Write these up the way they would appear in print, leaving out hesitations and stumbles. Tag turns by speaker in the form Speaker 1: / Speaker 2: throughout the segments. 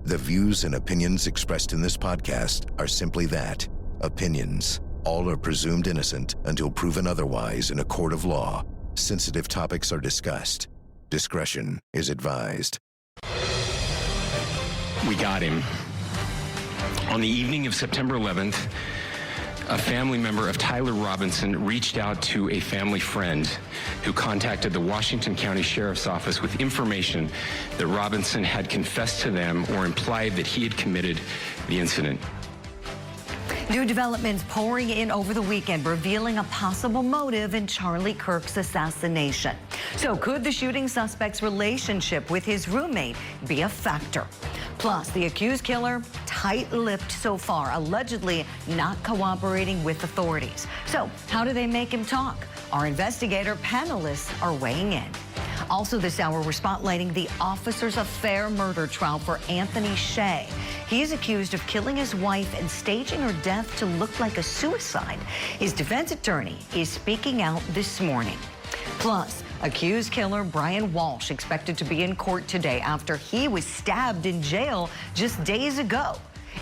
Speaker 1: The views and opinions expressed in this podcast are simply that, opinions. All are presumed innocent until proven otherwise in a court of law. Sensitive topics are discussed. Discretion is advised.
Speaker 2: We got him. On the evening of September 11th, a family member of Tyler Robinson reached out to a family friend who contacted the Washington County Sheriff's Office with information that Robinson had confessed to them or implied that he had committed the incident.
Speaker 3: New developments pouring in over the weekend, revealing a possible motive in Charlie Kirk's assassination. So could the shooting suspect's relationship with his roommate be a factor? Plus, the accused killer, tight-lipped so far, allegedly not cooperating with authorities. So how do they make him talk? Our investigator panelists are weighing in. Also this hour, we're spotlighting the officer's affair murder trial for Anthony Shea. He is accused of killing his wife and staging her death to look like a suicide. His defense attorney is speaking out this morning. Plus, accused killer Brian Walshe expected to be in court today after he was stabbed in jail just days ago.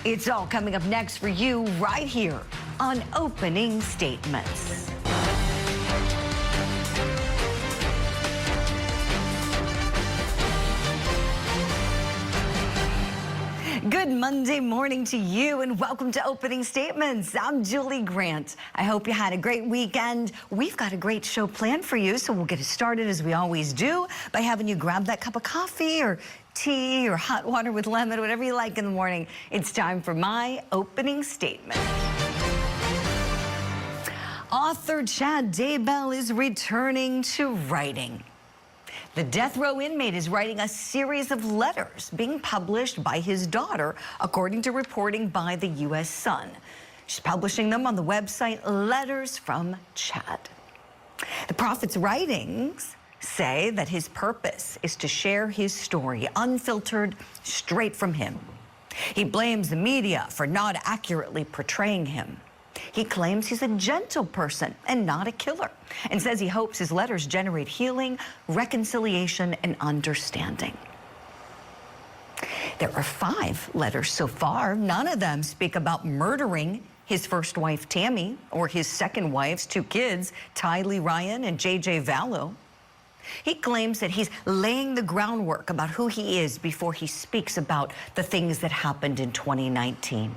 Speaker 3: It's all coming up next for you right here on Opening Statements. Good Monday morning to you and welcome to Opening Statements. I'm Julie Grant. I hope you had a great weekend. We've got a great show planned for you, so we'll get it started as we always do by having you grab that cup of coffee or tea or hot water with lemon, whatever you like in the morning. It's time for my opening statement. Author Chad Daybell is returning to writing. The death row inmate is writing a series of letters being published by his daughter, according to reporting by the U.S. Sun. She's publishing them on the website Letters from Chad. The prophet's writings say that his purpose is to share his story, unfiltered, straight from him. He blames the media for not accurately portraying him. He claims he's a gentle person and not a killer, and says he hopes his letters generate healing, reconciliation, and understanding. There are 5 letters so far. None of them speak about murdering his first wife, Tammy, or his second wife's 2 kids, Tylee Ryan and JJ Vallow. He claims that he's laying the groundwork about who he is before he speaks about the things that happened in 2019.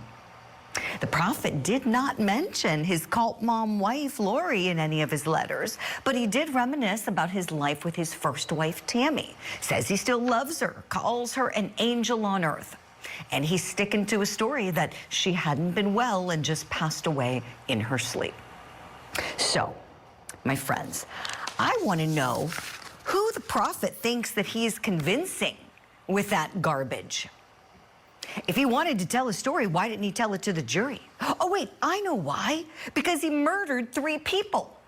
Speaker 3: The prophet did not mention his cult mom wife, Lori, in any of his letters, but he did reminisce about his life with his first wife, Tammy. Says he still loves her, calls her an angel on earth. And he's sticking to a story that she hadn't been well and just passed away in her sleep. So, my friends, I want to know who the prophet thinks that he is convincing with that garbage. If he wanted to tell a story, why didn't he tell it to the jury? Oh, wait, I know why. Because he murdered 3 people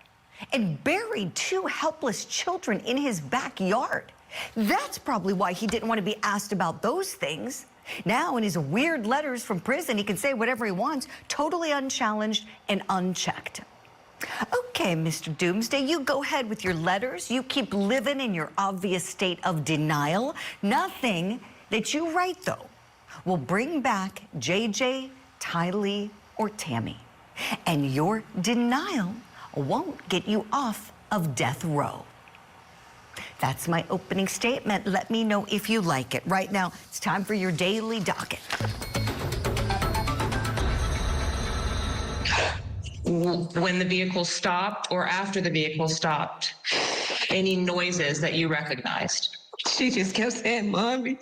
Speaker 3: and buried 2 helpless children in his backyard. That's probably why he didn't want to be asked about those things. Now, in his weird letters from prison, he can say whatever he wants, totally unchallenged and unchecked. Okay, Mr. Doomsday, you go ahead with your letters. You keep living in your obvious state of denial. Nothing that you write, though, will bring back JJ, Tylee, or Tammy. And your denial won't get you off of death row. That's my opening statement. Let me know if you like it. Right now, it's time for your daily docket.
Speaker 4: When the vehicle stopped or after the vehicle stopped, any noises that you recognized?
Speaker 5: She just kept saying, "Mommy."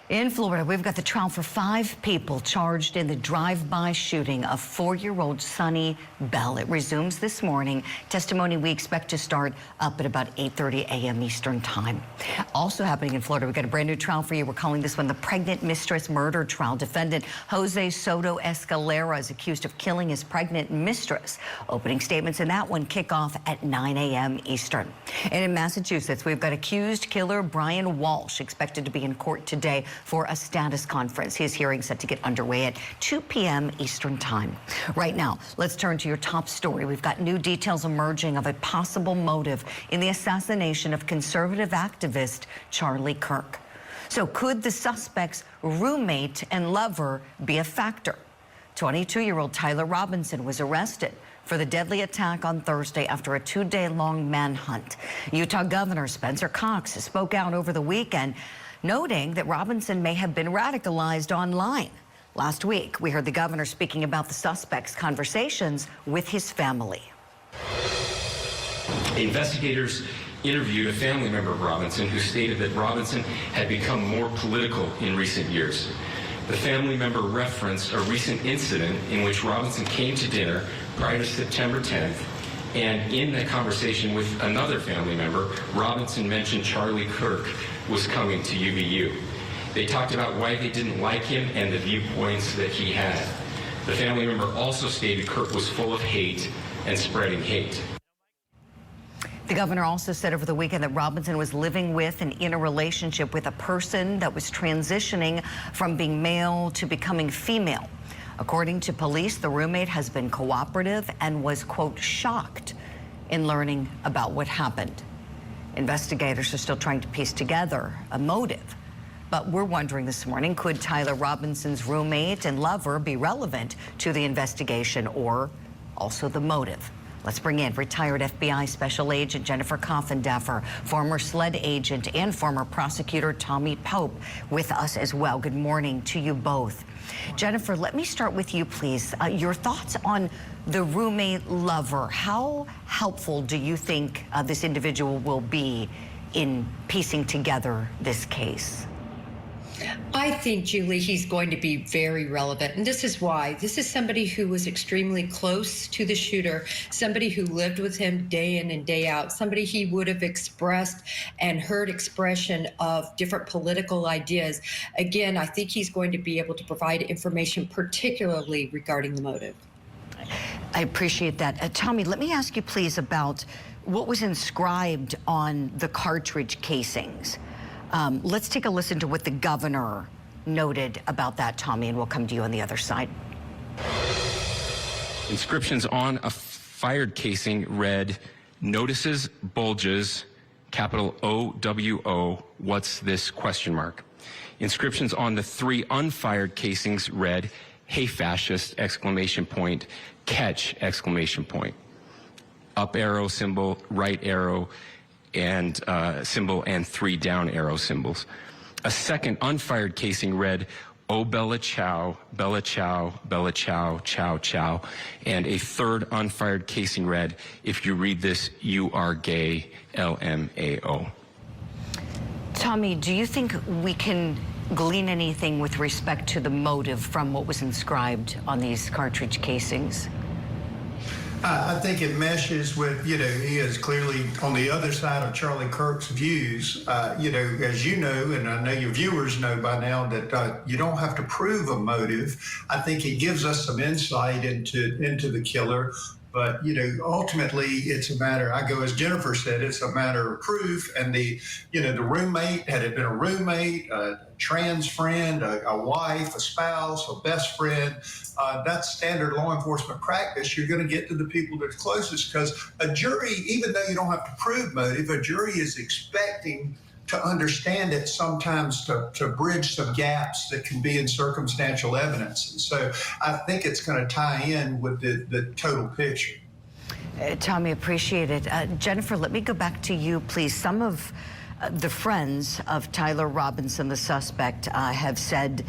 Speaker 3: In Florida, we've got the trial for 5 people charged in the drive-by shooting of 4-year-old Sonny Bell. It resumes this morning. Testimony we expect to start up at about 8:30 a.m. Eastern time. Also happening in Florida, we've got a brand new trial for you. We're calling this one the pregnant mistress murder trial. Defendant Jose Soto Escalera is accused of killing his pregnant mistress. Opening statements in that one kick off at 9 a.m. Eastern. And in Massachusetts, we've got accused killer Brian Walshe expected to be in court today for a status conference. His hearing set to get underway at 2 p.m. Eastern Time. Right now, let's turn to your top story. We've got new details emerging of a possible motive in the assassination of conservative activist Charlie Kirk. So could the suspect's roommate and lover be a factor? 22-year-old Tyler Robinson was arrested for the deadly attack on Thursday after a 2-day-long manhunt. Utah Governor Spencer Cox spoke out over the weekend, noting that Robinson may have been radicalized online. Last week, we heard the governor speaking about the suspect's conversations with his family.
Speaker 2: Investigators interviewed a family member of Robinson who stated that Robinson had become more political in recent years. The family member referenced a recent incident in which Robinson came to dinner prior to September 10th, and in that conversation with another family member, Robinson mentioned Charlie Kirk was coming to UVU. They talked about why they didn't like him and the viewpoints that he had. The family member also stated Kirk was full of hate and spreading hate.
Speaker 3: The governor also said over the weekend that Robinson was living with and in a relationship with a person that was transitioning from being male to becoming female. According to police, the roommate has been cooperative and was, quote, shocked in learning about what happened. Investigators are still trying to piece together a motive. But we're wondering this morning, could Tyler Robinson's roommate and lover be relevant to the investigation, or also the motive? Let's bring in retired FBI Special Agent Jennifer Coffindaffer, former SLED agent and former prosecutor Tommy Pope with us as well. Good morning to you both. Jennifer, let me start with you, please. Your thoughts on the roommate lover. How helpful do you think this individual will be in piecing together this case?
Speaker 5: I think, Julie, he's going to be very relevant. And this is why. This is somebody who was extremely close to the shooter, somebody who lived with him day in and day out, somebody he would have expressed and heard expression of different political ideas. Again, I think he's going to be able to provide information, particularly regarding the motive.
Speaker 3: I appreciate that. Tommy, let me ask you, please, about what was inscribed on the cartridge casings. Let's take a listen to what the governor noted about that, Tommy, and we'll come to you on the other side.
Speaker 2: Inscriptions on a fired casing read, "Notices bulges, capital OWO, what's this, question mark." Inscriptions on the 3 unfired casings read, "Hey fascist, exclamation point, catch, exclamation point." Up arrow symbol, right arrow, and symbol, and 3 down arrow symbols. A second unfired casing read, "Oh Bella Chow, Bella Chow, Bella Chow, Chow Chow," and a third unfired casing read, "If you read this, you are gay, LMAO."
Speaker 3: Tommy, do you think we can glean anything with respect to the motive from what was inscribed on these cartridge casings?
Speaker 6: I think it meshes with, he is clearly on the other side of Charlie Kirk's views. As you know, and I know your viewers know by now, that you don't have to prove a motive. I think it gives us some insight into the killer. But, ultimately, it's a matter, as Jennifer said, it's a matter of proof. And the roommate, had it been a roommate, a trans friend, a wife, a spouse, a best friend, that's standard law enforcement practice. You're going to get to the people that's closest, because a jury, even though you don't have to prove motive, a jury is expecting to understand it sometimes to bridge some gaps that can be in circumstantial evidence. And so I think it's going to tie in with the total picture.
Speaker 3: Tommy, appreciate it. Jennifer, let me go back to you, please. Some of the friends of Tyler Robinson, the suspect, have said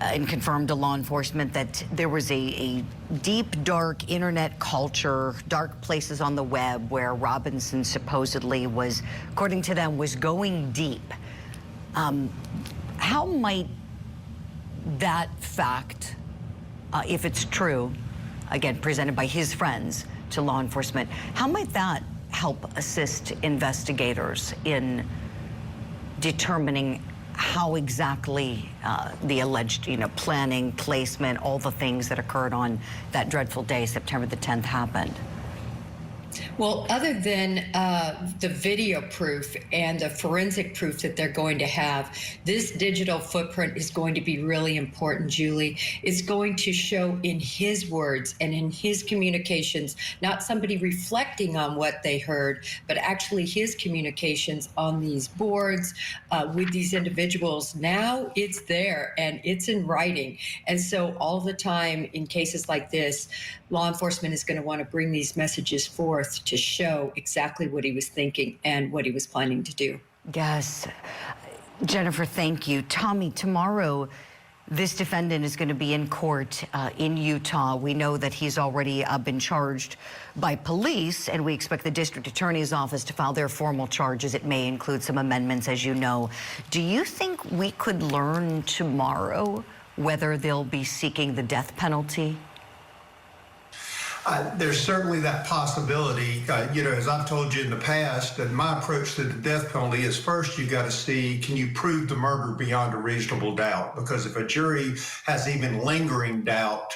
Speaker 3: and confirmed to law enforcement that there was a deep, dark internet culture, dark places on the web where Robinson supposedly was, according to them, was going deep. How might that fact, if it's true, again, presented by his friends to law enforcement, how might that help assist investigators in determining how exactly the alleged, planning, placement, all the things that occurred on that dreadful day, September the 10th, happened?
Speaker 5: Well, other than the video proof and the forensic proof that they're going to have, this digital footprint is going to be really important, Julie. It's going to show in his words and in his communications, not somebody reflecting on what they heard, but actually his communications on these boards with these individuals. Now it's there and it's in writing. And so all the time in cases like this, law enforcement is going to want to bring these messages forth to show exactly what he was thinking and what he was planning to do.
Speaker 3: Yes. Jennifer, thank you. Tommy, tomorrow, this defendant is going to be in court in Utah. We know that he's already been charged by police, and we expect the district attorney's office to file their formal charges. It may include some amendments, as you know. Do you think we could learn tomorrow whether they'll be seeking the death penalty?
Speaker 6: There's certainly that possibility. As I've told you in the past, that my approach to the death penalty is first you got to see, can you prove the murder beyond a reasonable doubt? Because if a jury has even lingering doubt,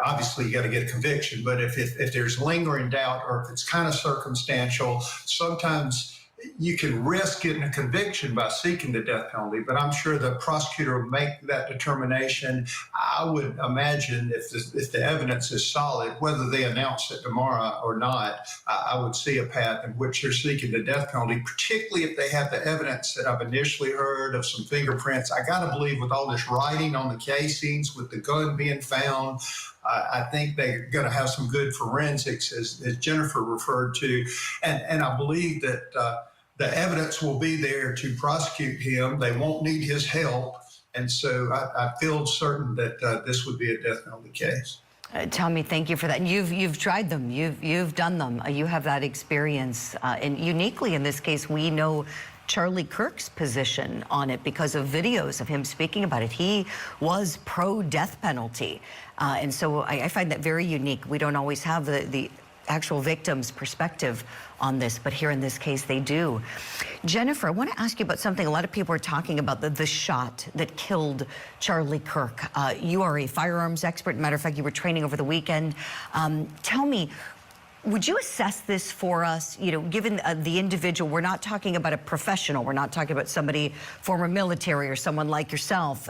Speaker 6: obviously you got to get a conviction. But if there's lingering doubt or if it's kind of circumstantial, sometimes you can risk getting a conviction by seeking the death penalty, but I'm sure the prosecutor will make that determination. I would imagine if the evidence is solid, whether they announce it tomorrow or not, I would see a path in which they're seeking the death penalty, particularly if they have the evidence that I've initially heard of some fingerprints. I got to believe with all this writing on the casings, with the gun being found, I think they're going to have some good forensics, as Jennifer referred to. And I believe that the evidence will be there to prosecute him. They won't need his help. And so I feel certain that this would be a death penalty case.
Speaker 3: Tommy, thank you for that. You've tried them. You've done them. You have that experience. And uniquely in this case, we know Charlie Kirk's position on it because of videos of him speaking about it. He was pro-death penalty. And so I find that very unique. We don't always have the actual victim's perspective on this, but here in this case they do. Jennifer, I want to ask you about something a lot of people are talking about, the shot that killed Charlie Kirk. You are a firearms expert. Matter of fact, you were training over the weekend. Tell me, would you assess this for us? Given the individual, we're not talking about a professional. We're not talking about somebody former military or someone like yourself.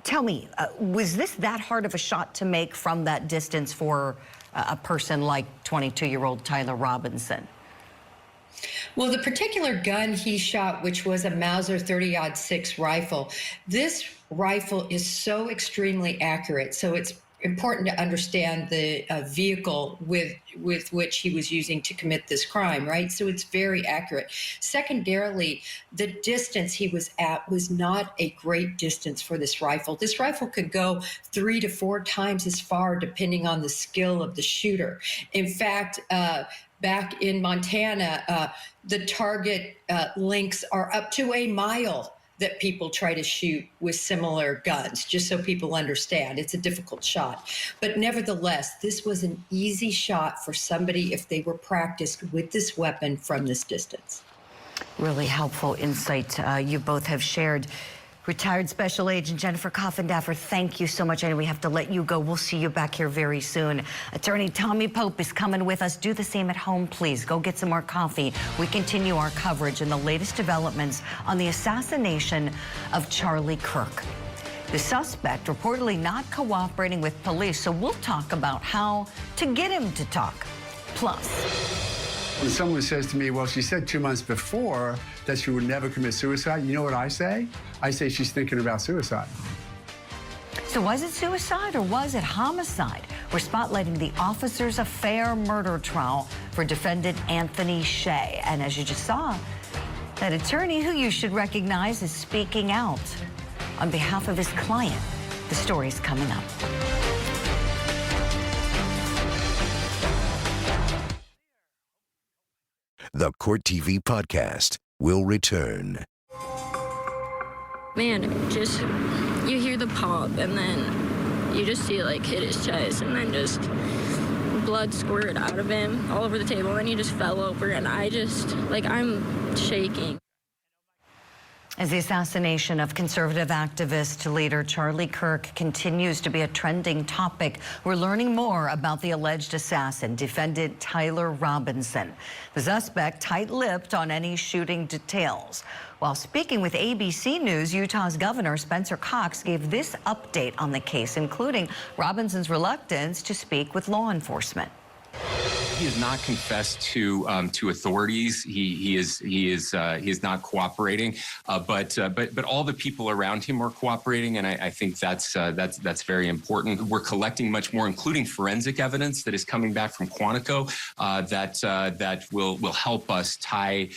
Speaker 3: Tell me, was this that hard of a shot to make from that distance for a person like 22-year-old Tyler Robinson?
Speaker 5: Well, the particular gun he shot, which was a Mauser 30-06 rifle, this rifle is so extremely accurate. So it's important to understand the vehicle with which he was using to commit this crime, right? So it's very accurate. Secondarily, the distance he was at was not a great distance for this rifle. This rifle could go 3 to 4 times as far depending on the skill of the shooter. In fact, back in Montana, the target lengths are up to a mile that people try to shoot with similar guns, just so people understand. It's a difficult shot. But nevertheless, this was an easy shot for somebody if they were practiced with this weapon from this distance.
Speaker 3: Really helpful insight you both have shared. Retired Special Agent Jennifer Coffindaffer, thank you so much. I know we have to let you go. We'll see you back here very soon. Attorney Tommy Pope is coming with us. Do the same at home, please. Go get some more coffee. We continue our coverage and the latest developments on the assassination of Charlie Kirk. The suspect reportedly not cooperating with police, so we'll talk about how to get him to talk. Plus,
Speaker 7: when someone says to me, well, she said 2 months before that she would never commit suicide, you know what I say? I say she's thinking about suicide.
Speaker 3: So was it suicide or was it homicide? We're spotlighting the officer's affair murder trial for defendant Anthony Shea. And as you just saw, that attorney who you should recognize is speaking out on behalf of his client. The story's coming up.
Speaker 1: The Court TV podcast will return.
Speaker 8: Man, just, you hear the pop and then you just see like hit his chest and then just blood squirted out of him all over the table and then he just fell over and I just, like, I'm shaking.
Speaker 3: As the assassination of conservative activist leader Charlie Kirk continues to be a trending topic, we're learning more about the alleged assassin, defendant Tyler Robinson. The suspect tight-lipped on any shooting details. While speaking with ABC News, Utah's Governor Spencer Cox gave this update on the case, including Robinson's reluctance to speak with law enforcement.
Speaker 2: He has not confessed to authorities. He is not cooperating. But all the people around him are cooperating, and I think that's very important. We're collecting much more, including forensic evidence that is coming back from Quantico that will help us tie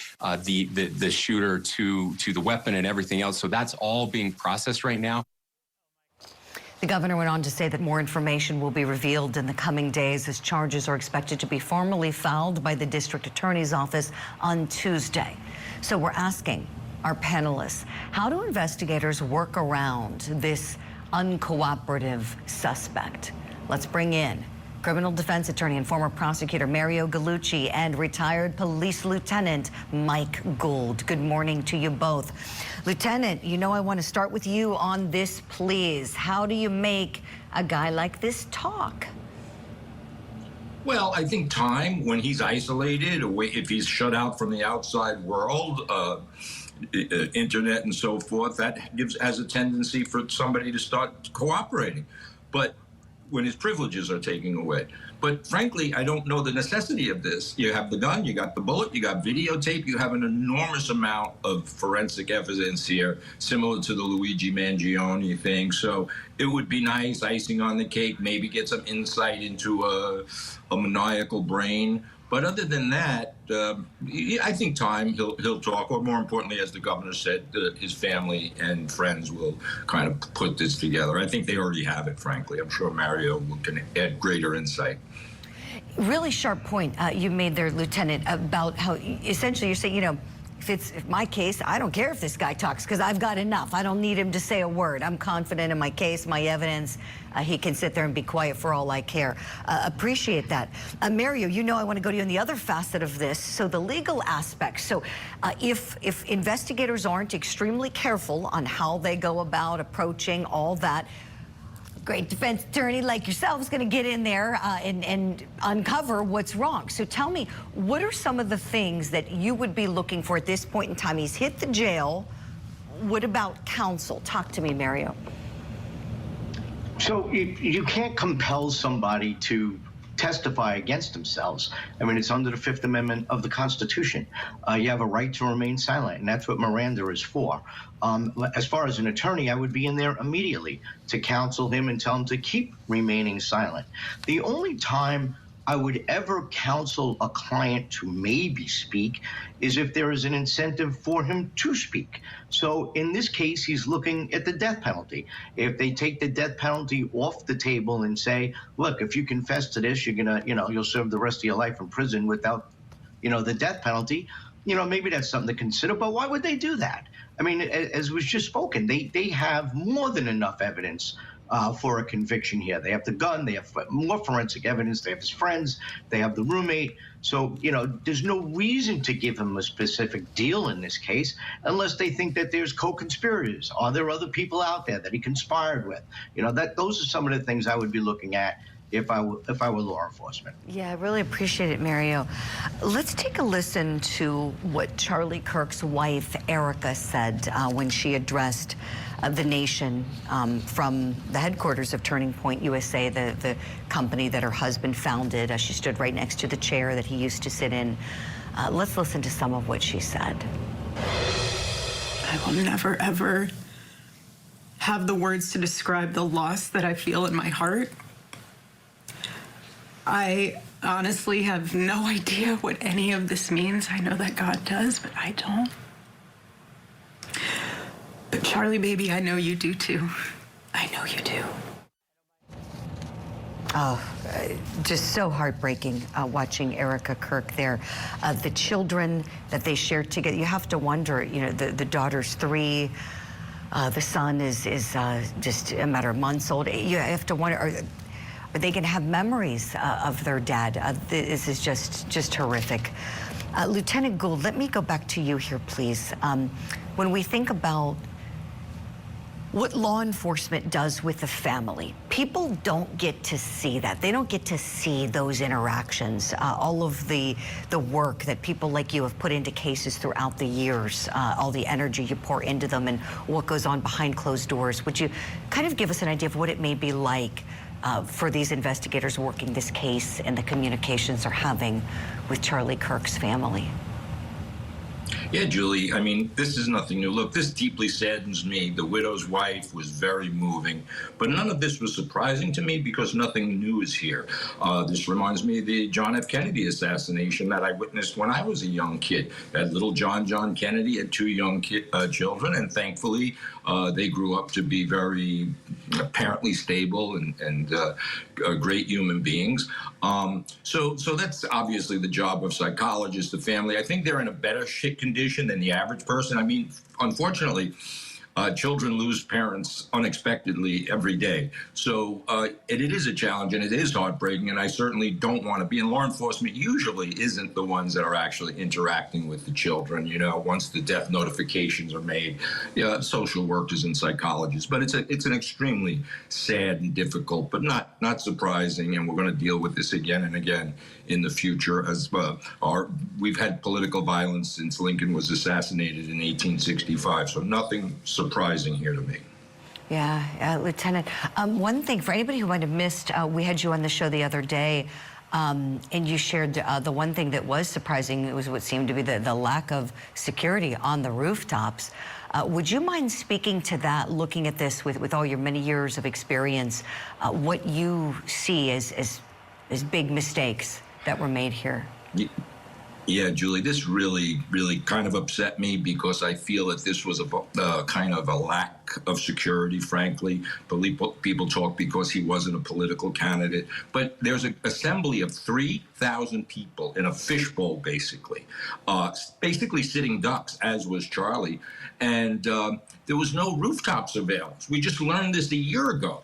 Speaker 2: the shooter to the weapon and everything else. So that's all being processed right now.
Speaker 3: The governor went on to say that more information will be revealed in the coming days as charges are expected to be formally filed by the district attorney's office on Tuesday. So we're asking our panelists, how do investigators work around this uncooperative suspect? Let's bring in criminal defense attorney and former prosecutor Mario Gallucci and retired police lieutenant Mike Gould. Good morning to you both. Lieutenant, you know I want to start with you on this, please. How do you make a guy like this talk?
Speaker 9: Well, I think time, when he's isolated, if he's shut out from the outside world, internet and so forth, that has a tendency for somebody to start cooperating. But when his privileges are taken away. But frankly, I don't know the necessity of this. You have the gun, you got the bullet, you got videotape, you have an enormous amount of forensic evidence here, similar to the Luigi Mangione thing. So it would be nice, icing on the cake, maybe get some insight into a maniacal brain. But other than that, I think time he'll talk, or more importantly, as the governor said, his family and friends will kind of put this together. I think they already have it, frankly. I'm sure Mario can add greater insight.
Speaker 3: Really sharp point you made there, Lieutenant, about how essentially you're saying, you know, if my case, I don't care if this guy talks because I've got enough. I don't need him to say a word. I'm confident in my case, my evidence. He can sit there and be quiet for all I care. Appreciate that. Mario, you know I want to go to you on the other facet of this. So the legal aspect. So if investigators aren't extremely careful on how they go about approaching all that, great defense attorney like yourself is going to get in there and uncover what's wrong. So tell me, what are some of the things that you would be looking for at this point in time? He's hit the jail. What about counsel? Talk to me, Mario.
Speaker 10: So you can't compel somebody to testify against themselves. I mean, it's under the Fifth Amendment of the Constitution. You have a right to remain silent, and that's what Miranda is for. As far as an attorney, I would be in there immediately to counsel him and tell him to keep remaining silent. The only time I would ever counsel a client to maybe speak is if there is an incentive for him to speak. So in this case, he's looking at the death penalty. If they take the death penalty off the table and say, look, if you confess to this, you're gonna, you'll serve the rest of your life in prison without, the death penalty, maybe that's something to consider. But why would they do that? I mean, as was just spoken, they have more than enough evidence for a conviction here. They have the gun, they have more forensic evidence, they have his friends, they have the roommate. So, there's no reason to give him a specific deal in this case unless they think that there's co-conspirators. Are there other people out there that he conspired with? Those are some of the things I would be looking at if I were law enforcement.
Speaker 3: Yeah, I really appreciate it, Mario. Let's take a listen to what Charlie Kirk's wife, Erica, said when she addressed the nation from the headquarters of Turning Point USA, the company that her husband founded. She stood right next to the chair that he used to sit in. Let's listen to some of what she said.
Speaker 11: I will never, ever have the words to describe the loss that I feel in my heart. I honestly have no idea what any of this means. I know that God does, but I don't. But Charlie, baby, I know you do too. I know you do.
Speaker 3: Oh, just so heartbreaking watching Erica Kirk there. The children that they shared together, you have to wonder, the daughter's 3, the son is just a matter of months old. You have to wonder, are they going to have memories of their dad? This is just horrific. Lieutenant Gould, let me go back to you here, please. When we think about what law enforcement does with the family, people don't get to see that. They don't get to see those interactions, all of the work that people like you have put into cases throughout the years, all the energy you pour into them and what goes on behind closed doors. Would you kind of give us an idea of what it may be like for these investigators working this case and the communications they're having with Charlie Kirk's family?
Speaker 9: Yeah, Julie, I mean, this is nothing new. Look, this deeply saddens me. The widow's wife was very moving, but none of this was surprising to me because nothing new is here. This reminds me of the John F. Kennedy assassination that I witnessed when I was a young kid. That little John Kennedy had two young children, and thankfully they grew up to be very apparently stable and great human beings. So that's obviously the job of psychologists, the family. I think they're in a better condition than the average person. I mean, unfortunately, children lose parents unexpectedly every day. So it is a challenge and it is heartbreaking, and I certainly don't want to be. And law enforcement usually isn't the ones that are actually interacting with the children, you know, once the death notifications are made. Social workers and psychologists. But it's an extremely sad and difficult, but not surprising, and we're going to deal with this again and again in the future. As we've had political violence since Lincoln was assassinated in 1865, so nothing surprising here to me.
Speaker 3: Yeah, Lieutenant. One thing for anybody who might have missed, we had you on the show the other day, and you shared the one thing that was surprising. It was what seemed to be the lack of security on the rooftops. Would you mind speaking to that, looking at this with all your many years of experience, what you see as big mistakes that were made here?
Speaker 9: Yeah, Julie, this really kind of upset me because I feel that this was a kind of a lack of security, frankly. People talk because he wasn't a political candidate. But there's an assembly of 3,000 people in a fishbowl, basically sitting ducks, as was Charlie. And there was no rooftop surveillance. We just learned this a year ago.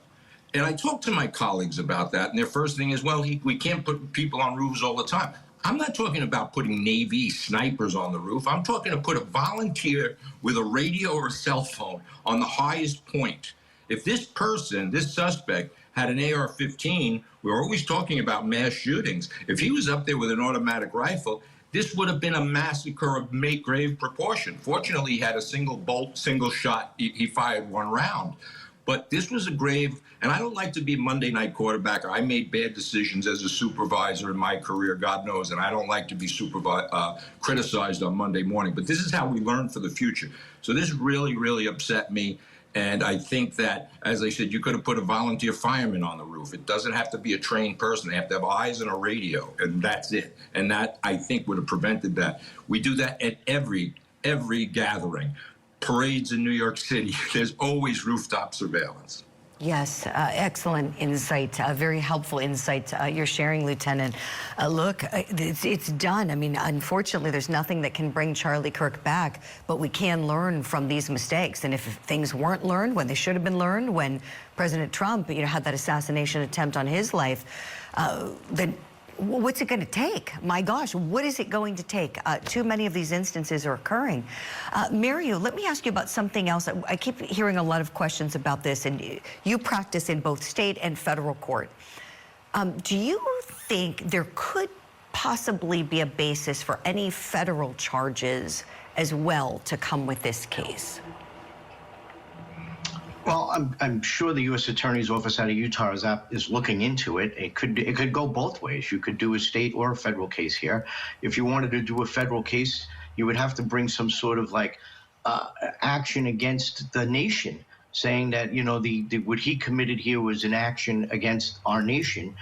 Speaker 9: And I talked to my colleagues about that, and their first thing is, well, we can't put people on roofs all the time. I'm not talking about putting Navy snipers on the roof. I'm talking to put a volunteer with a radio or a cell phone on the highest point. If this suspect, had an AR-15, we're always talking about mass shootings. If he was up there with an automatic rifle, this would have been a massacre of grave proportion. Fortunately, he had a single shot. He fired one round. But this was a grave, and I don't like to be a Monday night quarterback. I made bad decisions as a supervisor in my career, God knows, and I don't like to be criticized on Monday morning. But this is how we learn for the future. So this really upset me. And I think that, as I said, you could have put a volunteer fireman on the roof. It doesn't have to be a trained person. They have to have eyes and a radio, and that's it. And that, I think, would have prevented that. We do that at every gathering. Parades in New York City, there's always rooftop surveillance.
Speaker 3: Yes, excellent insight, very helpful insight you're sharing, Lieutenant. Look, it's done. I mean, unfortunately, there's nothing that can bring Charlie Kirk back, but we can learn from these mistakes. And if things weren't learned when they should have been learned, when President Trump, had that assassination attempt on his life, then what's it going to take? My gosh, what is it going to take? Too many of these instances are occurring. Mario, let me ask you about something else. I keep hearing a lot of questions about this, and you practice in both state and federal court. Do you think there could possibly be a basis for any federal charges as well to come with this case?
Speaker 10: Well, I'm sure the U.S. Attorney's Office out of Utah is looking into it. It could go both ways. You could do a state or a federal case here. If you wanted to do a federal case, you would have to bring some sort of action against the nation, saying that what he committed here was an action against our nation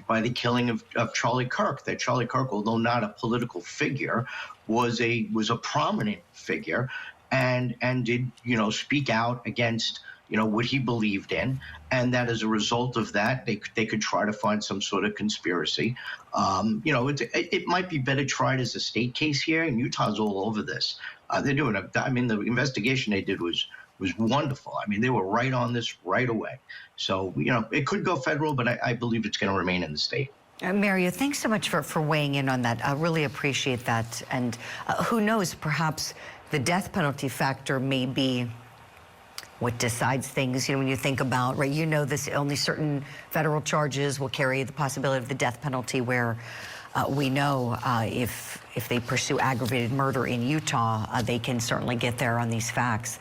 Speaker 10: by the killing of Charlie Kirk. That Charlie Kirk, although not a political figure, was a prominent figure, and did speak out against what he believed in, and that as a result of that, they could try to find some sort of conspiracy. It might be better tried as a state case here, and Utah's all over this. They're doing the investigation they did was wonderful. I mean, they were right on this right away. So, it could go federal, but I believe it's going to remain in the state.
Speaker 3: Mario, thanks so much for weighing in on that. I really appreciate that. And who knows, perhaps the death penalty factor may be what decides things. You know, when you think about, right, you know, this only certain federal charges will carry the possibility of the death penalty, where we know if they pursue aggravated murder in Utah, they can certainly get there on these facts.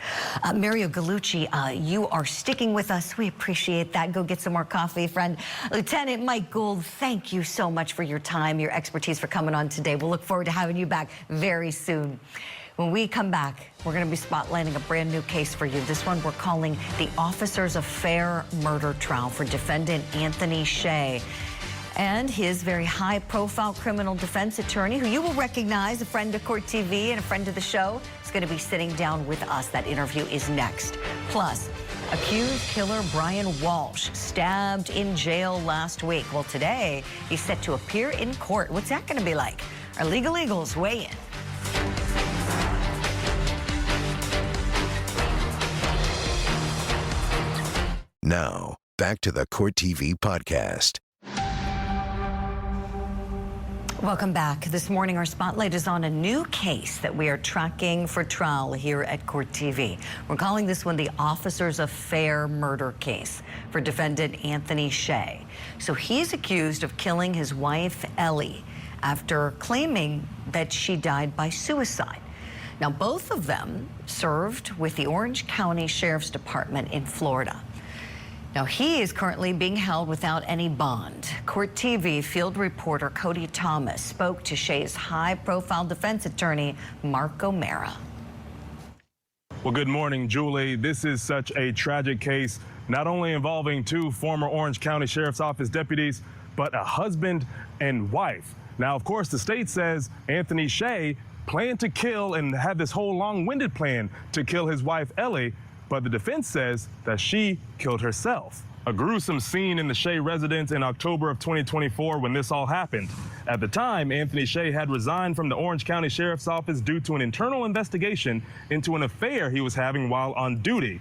Speaker 3: Mario Gallucci, you are sticking with us. We appreciate that. Go get some more coffee, friend. Lieutenant Mike Gould, thank you so much for your time, your expertise, for coming on today. We'll look forward to having you back very soon. When we come back, we're going to be spotlighting a brand new case for you. This one we're calling the Officers Affair murder trial for defendant Anthony Shea and his very high-profile criminal defense attorney, who you will recognize, a friend of Court TV and a friend of the show, is going to be sitting down with us. That interview is next. Plus, accused killer Brian Walshe stabbed in jail last week. Well, today, he's set to appear in court. What's that going to be like? Our Legal Eagles weigh in.
Speaker 1: Now, back to the Court TV podcast.
Speaker 3: Welcome back. This morning, our spotlight is on a new case that we are tracking for trial here at Court TV. We're calling this one the Officers Affair murder case for defendant Anthony Shea. So he's accused of killing his wife, Ellie, after claiming that she died by suicide. Now, both of them served with the Orange County Sheriff's Department in Florida. Now, he is currently being held without any bond. Court TV field reporter Cody Thomas spoke to Shea's high-profile defense attorney, Mark O'Mara.
Speaker 12: Well, good morning, Julie. This is such a tragic case, not only involving two former Orange County Sheriff's Office deputies, but a husband and wife. Now, of course, the state says Anthony Shea planned to kill and had this whole long-winded plan to kill his wife, Ellie, but the defense says that she killed herself. A gruesome scene in the Shea residence in October of 2024 when this all happened. At the time, Anthony Shea had resigned from the Orange County Sheriff's Office due to an internal investigation into an affair he was having while on duty.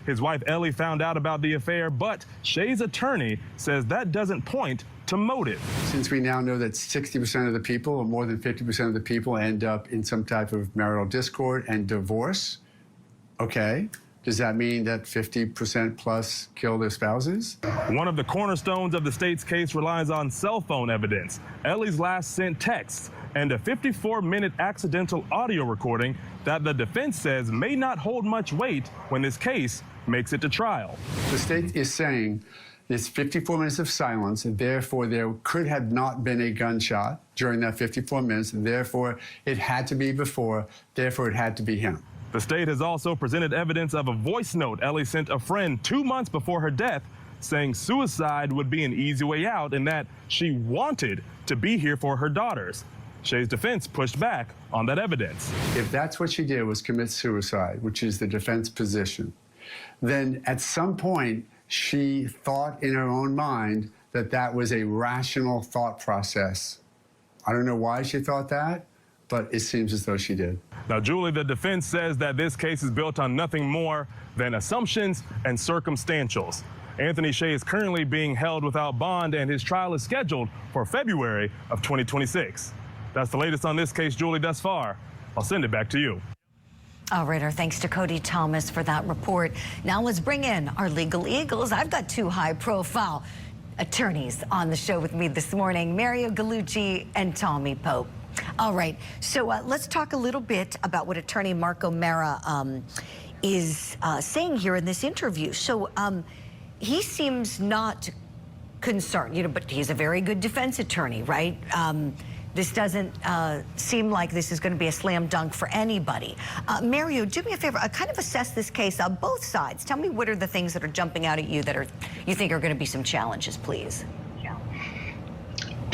Speaker 12: His wife Ellie found out about the affair, but Shea's attorney says that doesn't point to motive.
Speaker 7: Since we now know that 60% of the people, or more than 50% of the people, end up in some type of marital discord and divorce, okay, does that mean that 50% plus kill their spouses?
Speaker 12: One of the cornerstones of the state's case relies on cell phone evidence, Ellie's last sent texts, and a 54-minute accidental audio recording that the defense says may not hold much weight when this case makes it to trial.
Speaker 7: The state is saying there's 54 minutes of silence, and therefore there could have not been a gunshot during that 54 minutes, and therefore it had to be before, therefore it had to be him.
Speaker 12: The state has also presented evidence of a voice note Ellie sent a friend 2 months before her death, saying suicide would be an easy way out and that she wanted to be here for her daughters. Shea's defense pushed back on that evidence.
Speaker 7: If that's what she did, was commit suicide, which is the defense position, then at some point she thought in her own mind that that was a rational thought process. I don't know why she thought that, but it seems as though she did.
Speaker 12: Now, Julie, the defense says that this case is built on nothing more than assumptions and circumstantials. Anthony Shea is currently being held without bond, and his trial is scheduled for February of 2026. That's the latest on this case, Julie, thus far. I'll send it back to you.
Speaker 3: All right, our thanks to Cody Thomas for that report. Now let's bring in our Legal Eagles. I've got two high-profile attorneys on the show with me this morning, Mario Gallucci and Tommy Pope. All right, so let's talk a little bit about what attorney Mark O'Mara is saying here in this interview. So he seems not concerned, you know, but he's a very good defense attorney, right? This doesn't seem like this is going to be a slam dunk for anybody. Mario, do me a favor, kind of assess this case on both sides. Tell me what are the things that are jumping out at you that you think are going to be some challenges, please.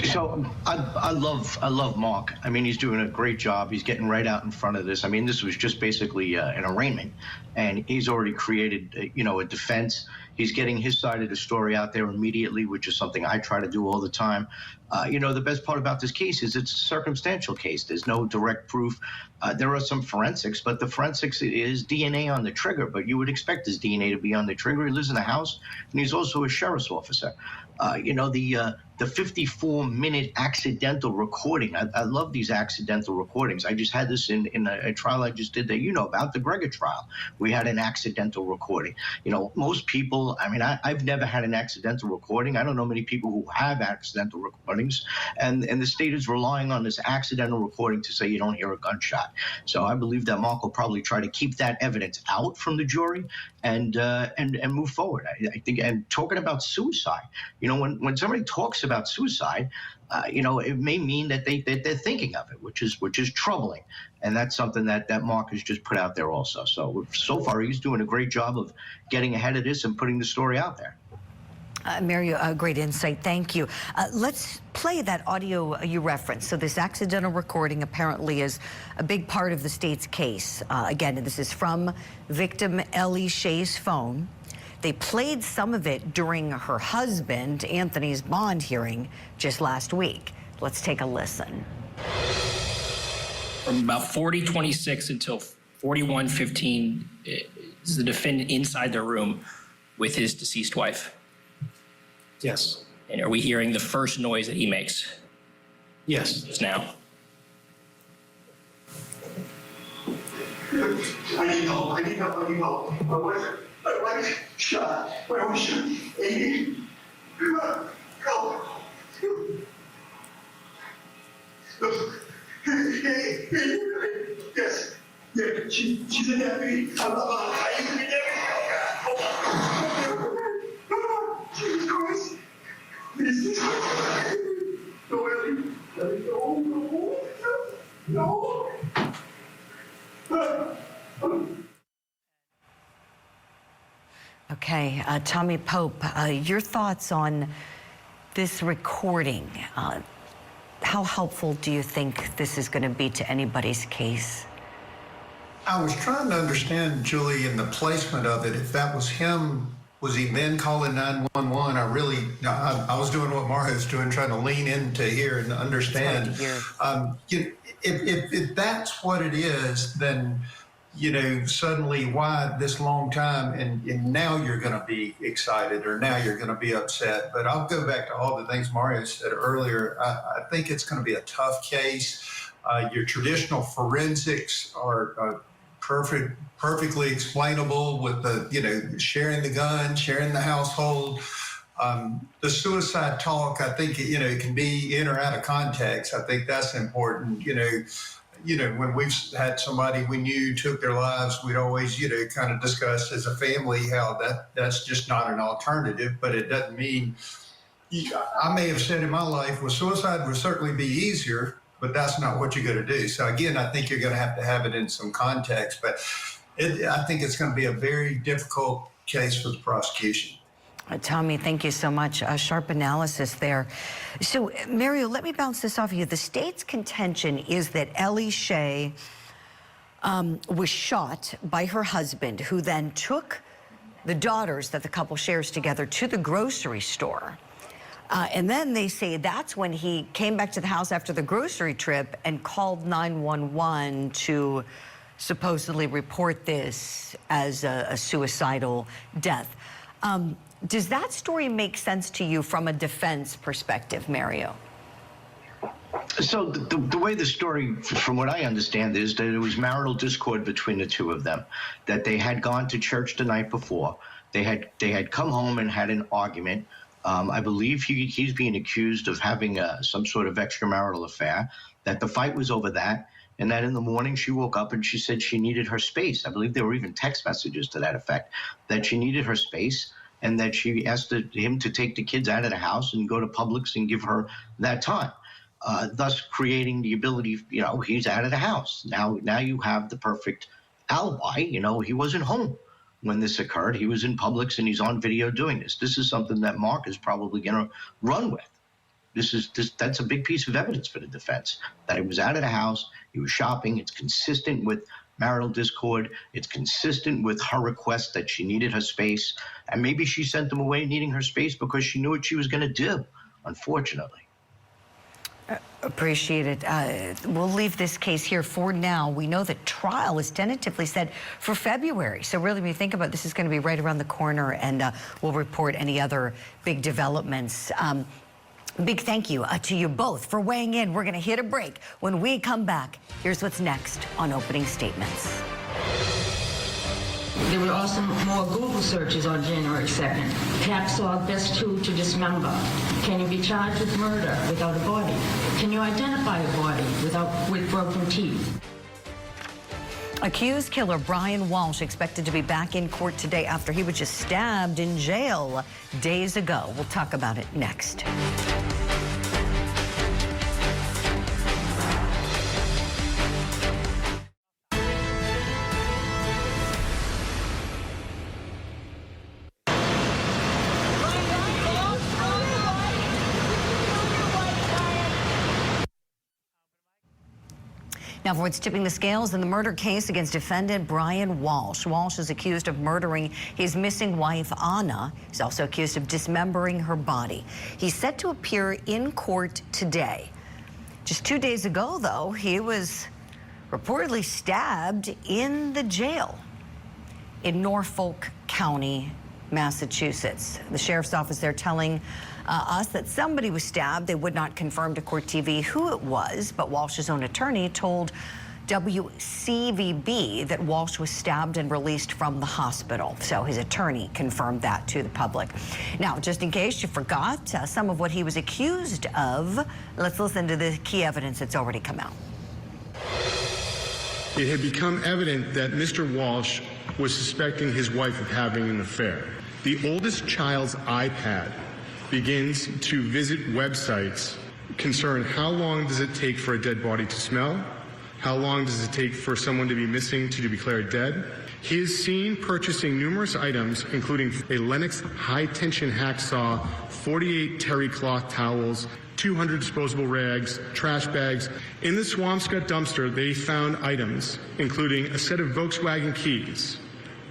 Speaker 10: So I love Mark. I mean, he's doing a great job. He's getting right out in front of this. I mean, this was just basically an arraignment, and he's already created, you know, a defense. He's getting his side of the story out there immediately, which is something I try to do all the time. The best part about this case is it's a circumstantial case. There's no direct proof. There are some forensics, but the forensics is DNA on the trigger, but you would expect his DNA to be on the trigger. He lives in the house, and he's also a sheriff's officer. The 54-minute accidental recording. I love these accidental recordings. I just had this in a trial I just did that you know about, the Gregor trial. We had an accidental recording. Most people, I've never had an accidental recording. I don't know many people who have accidental recordings, and the state is relying on this accidental recording to say you don't hear a gunshot. So I believe that Mark will probably try to keep that evidence out from the jury and move forward. I think, and talking about suicide, when somebody talks about suicide, it may mean that they're thinking of it, which is troubling, and that's something that Mark has just put out there also. So far, he's doing a great job of getting ahead of this and putting the story out there.
Speaker 3: Mario, great insight. Thank you. Let's play that audio you referenced. So this accidental recording apparently is a big part of the state's case. Again, this is from victim Ellie Shea's phone. They played some of it during her husband, Anthony's bond hearing just last week. Let's take a listen.
Speaker 13: From about 40:26 until 41:15 is the defendant inside the room with his deceased wife?
Speaker 14: Yes.
Speaker 13: And are we hearing the first noise that he makes?
Speaker 14: Yes.
Speaker 13: Just now?
Speaker 15: I need help. My wife shot. Where was she? 80. Help. Yes. Yeah, she's in that meeting. Jesus Christ. Jesus Christ. No.
Speaker 3: Okay, Tommy Pope, your thoughts on this recording? How helpful do you think this is going to be to anybody's case?
Speaker 6: I was trying to understand, Julie, in the placement of it, if that was him, was he then calling 911? I was doing what Mario's doing, trying to lean into here and understand. If that's what it is, then, suddenly why this long time and now you're going to be excited or now you're going to be upset. But I'll go back to all the things Mario said earlier. I think it's going to be a tough case. Your traditional forensics are perfectly explainable with the, sharing the gun, sharing the household. The suicide talk, I think, it can be in or out of context. I think that's important. When we've had somebody we knew took their lives, we'd always, kind of discuss as a family how that's just not an alternative, but it doesn't mean, I may have said in my life, well, suicide would certainly be easier, but that's not what you're going to do. So again, I think you're going to have it in some context, but I think it's going to be a very difficult case for the prosecution.
Speaker 3: Tommy, thank you so much. Sharp analysis there. So, Mario, let me bounce this off of you. The state's contention is that Ellie Shea was shot by her husband, who then took the daughters that the couple shares together to the grocery store. And then they say that's when he came back to the house after the grocery trip and called 911 to supposedly report this as a suicidal death. Does that story make sense to you from a defense perspective, Mario?
Speaker 10: So the way the story, from what I understand, is that it was marital discord between the two of them, that they had gone to church the night before. They had come home and had an argument. I believe he's being accused of having some sort of extramarital affair, that the fight was over that, and that in the morning she woke up and she said she needed her space. I believe there were even text messages to that effect, that she needed her space, and that she asked him to take the kids out of the house and go to Publix and give her that time, thus creating the ability, he's out of the house. Now you have the perfect alibi. He wasn't home when this occurred. He was in Publix and he's on video doing this. This is something that Mark is probably going to run with. That's a big piece of evidence for the defense, that he was out of the house, he was shopping. It's consistent with marital discord. It's consistent with her request that she needed her space. And maybe she sent him away needing her space because she knew what she was going to do, unfortunately.
Speaker 3: Appreciate it. We'll leave this case here for now. We know that trial is tentatively set for February. So really, when you think about it, this is going to be right around the corner, and we'll report any other big developments. Big thank you to you both for weighing in. We're going to hit a break. When we come back, here's what's next on Opening Statements.
Speaker 16: There were also more Google searches on January 2nd. Cap saw best tool to dismember. Can you be charged with murder without a body? Can you identify a body with broken teeth?
Speaker 3: Accused killer Brian Walshe expected to be back in court today after he was just stabbed in jail days ago. We'll talk about it next. Now, for what's tipping the scales in the murder case against defendant Brian Walshe. Walshe is accused of murdering his missing wife, Anna. He's also accused of dismembering her body. He's set to appear in court today. Just 2 days ago, though, he was reportedly stabbed in the jail in Norfolk County, Massachusetts. The sheriff's office there telling us that somebody was stabbed. They would not confirm to Court TV who it was, but Walsh's own attorney told WCVB that Walshe was stabbed and released from the hospital. So his attorney confirmed that to the public. Now, just in case you forgot some of what he was accused of, let's listen to the key evidence that's already come out.
Speaker 17: It had become evident that Mr. Walshe was suspecting his wife of having an affair. The oldest child's iPad begins to visit websites concerned how long does it take for a dead body to smell? How long does it take for someone to be missing to be declared dead? He is seen purchasing numerous items, including a Lennox high-tension hacksaw, 48 terry cloth towels, 200 disposable rags, trash bags. In the Swampscott dumpster, they found items, including a set of Volkswagen keys,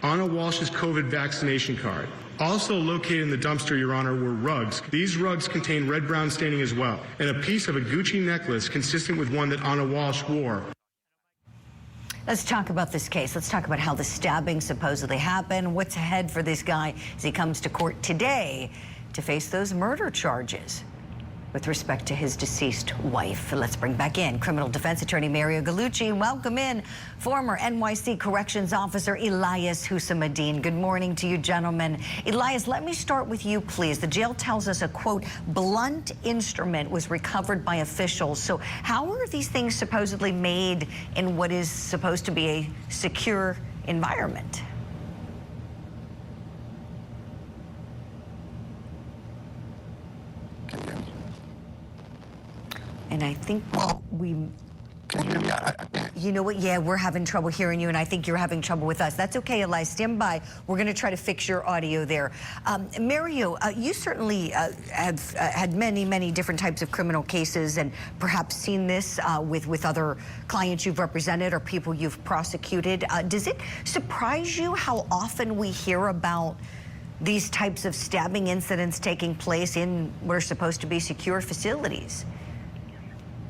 Speaker 17: Anna Walsh's COVID vaccination card. Also located in the dumpster, Your Honor, were rugs. These rugs contain red-brown staining as well, and a piece of a Gucci necklace consistent with one that Anna Walshe wore.
Speaker 3: Let's talk about this case. Let's talk about how the stabbing supposedly happened. What's ahead for this guy as he comes to court today to face those murder charges with respect to his deceased wife. Let's bring back in criminal defense attorney Mario Gallucci. Welcome in former NYC corrections officer Elias Hussamadeen. Good morning to you, gentlemen. Elias, let me start with you, please. The jail tells us a, quote, blunt instrument was recovered by officials. So how are these things supposedly made in what is supposed to be a secure environment? And I think you know what? Yeah, we're having trouble hearing you, and I think you're having trouble with us. That's okay, Elias. Stand by. We're going to try to fix your audio there. Mario, you certainly have had many different types of criminal cases, and perhaps seen this with other clients you've represented or people you've prosecuted. Does it surprise you how often we hear about these types of stabbing incidents taking place in what are supposed to be secure facilities?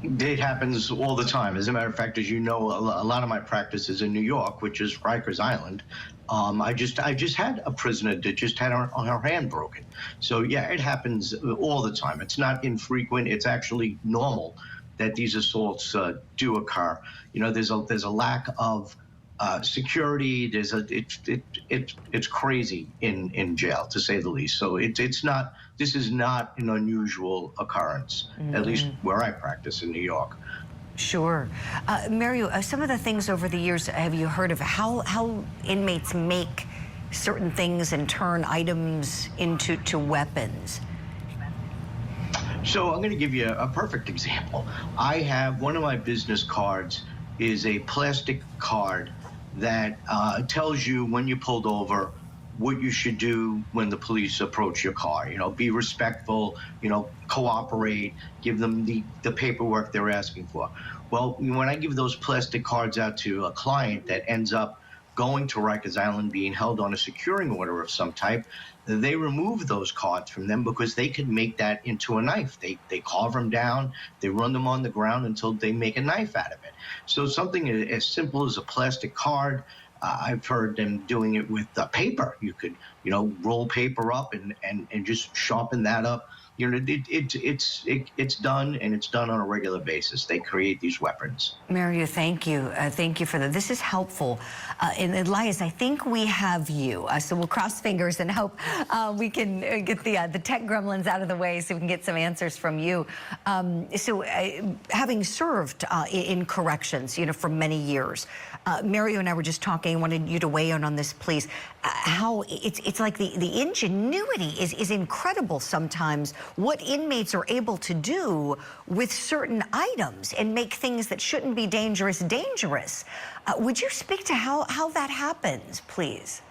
Speaker 10: It happens all the time. As a matter of fact, as you know, a lot of my practice is in New York, which is Rikers Island. I just had a prisoner that just had her hand broken. So yeah, it happens all the time. It's not infrequent. It's actually normal that these assaults do occur. You know, there's a lack of security. It's crazy in jail, to say the least. So this is not an unusual occurrence, at least where I practice in New York.
Speaker 3: Sure. Mario, some of the things over the years, have you heard of how inmates make certain things and turn items into weapons?
Speaker 10: So I'm going to give you a perfect example. I have one of my business cards is a plastic card that tells you when you pulled over, what you should do when the police approach your car. You know, be respectful, you know, cooperate, give them the paperwork they're asking for. Well, when I give those plastic cards out to a client that ends up going to Rikers Island, being held on a securing order of some type, they remove those cards from them because they could make that into a knife. They carve them down, they run them on the ground until they make a knife out of it. So something as simple as a plastic card, I've heard them doing it with paper. You could, roll paper up and just sharpen that up. It's done, and it's done on a regular basis. They create these weapons.
Speaker 3: Mario, thank you. Thank you for that. This is helpful. And Elias, I think we have you. So we'll cross fingers and hope we can get the tech gremlins out of the way so we can get some answers from you. Having served in corrections, for many years, Mario and I were just talking. I wanted you to weigh in on this, please. How it's like the ingenuity is incredible sometimes. What inmates are able to do with certain items and make things that shouldn't be dangerous. Would you speak to how that happens, please?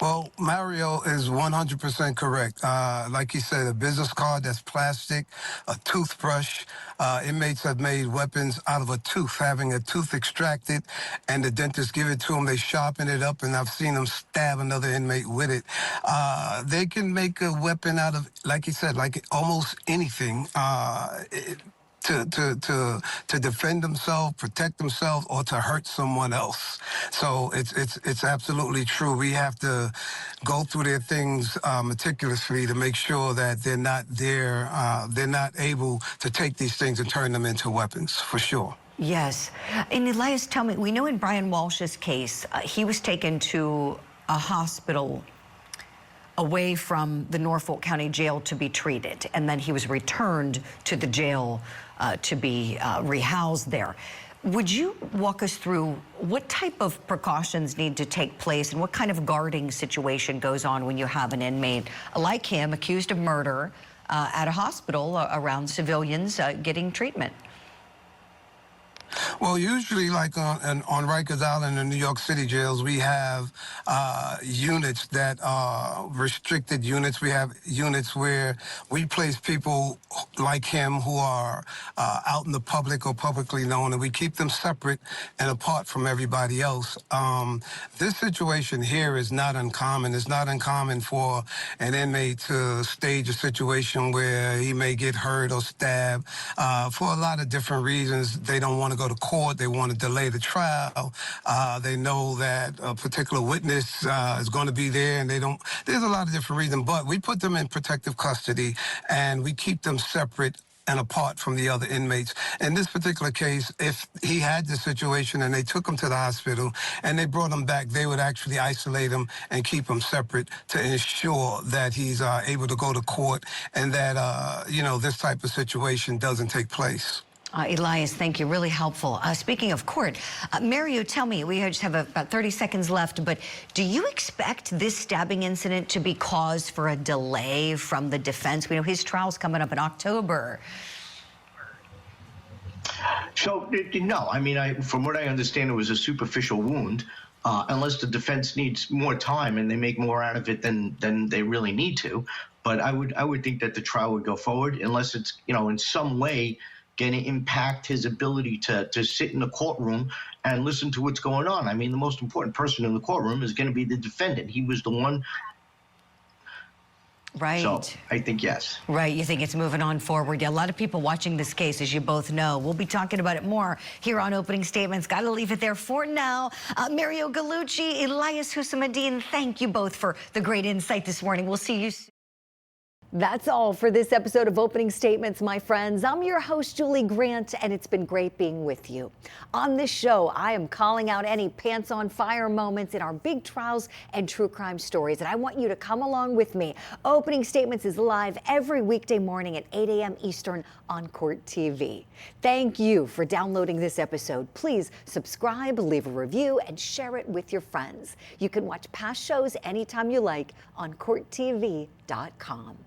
Speaker 18: Well, Mario is 100% correct. Like he said, a business card that's plastic, a toothbrush. Inmates have made weapons out of a tooth, having a tooth extracted, and the dentist give it to them. They sharpen it up, and I've seen them stab another inmate with it. They can make a weapon out of, like he said, like almost anything. To defend themselves, protect themselves, or to hurt someone else. So it's absolutely true. We have to go through their things meticulously to make sure that they're not able to take these things and turn them into weapons, for sure.
Speaker 3: Yes. And Elias, tell me, we know in Brian Walshe's case, he was taken to a hospital away from the Norfolk County Jail to be treated, and then he was returned to the jail to be rehoused there. Would you walk us through what type of precautions need to take place and what kind of guarding situation goes on when you have an inmate like him accused of murder at a hospital around civilians getting treatment?
Speaker 18: Well, usually, like on Rikers Island and New York City jails, we have units that are restricted units. We have units where we place people like him who are out in the public or publicly known, and we keep them separate and apart from everybody else. This situation here is not uncommon. It's not uncommon for an inmate to stage a situation where he may get hurt or stabbed for a lot of different reasons. They don't want to go to court. They want to delay the trial. They know that a particular witness is going to be there, and there's a lot of different reasons, but we put them in protective custody, and we keep them separate and apart from the other inmates. In this particular case, if he had this situation and they took him to the hospital and they brought him back, they would actually isolate him and keep him separate to ensure that he's able to go to court and that, this type of situation doesn't take place.
Speaker 3: Elias, thank you. Really helpful. Speaking of court, Mario, tell me, we just have about 30 seconds left, but do you expect this stabbing incident to be cause for a delay from the defense? We know his trial's coming up in October.
Speaker 10: So, no. I mean, from what I understand, it was a superficial wound. Unless the defense needs more time and they make more out of it than they really need to. But I would think that the trial would go forward unless it's, in some way going to impact his ability to sit in the courtroom and listen to what's going on. I mean, the most important person in the courtroom is going to be the defendant. He was the one.
Speaker 3: Right.
Speaker 10: So I think yes.
Speaker 3: Right. You think it's moving on forward. Yeah, a lot of people watching this case, as you both know. We'll be talking about it more here on Opening Statements. Got to leave it there for now. Mario Gallucci, Elias Hussamadin, thank you both for the great insight this morning. We'll see you soon. That's all for this episode of Opening Statements, my friends. I'm your host, Julie Grant, and it's been great being with you. On this show, I am calling out any pants on fire moments in our big trials and true crime stories, and I want you to come along with me. Opening Statements is live every weekday morning at 8 a.m. Eastern on Court TV. Thank you for downloading this episode. Please subscribe, leave a review, and share it with your friends. You can watch past shows anytime you like on CourtTV.com.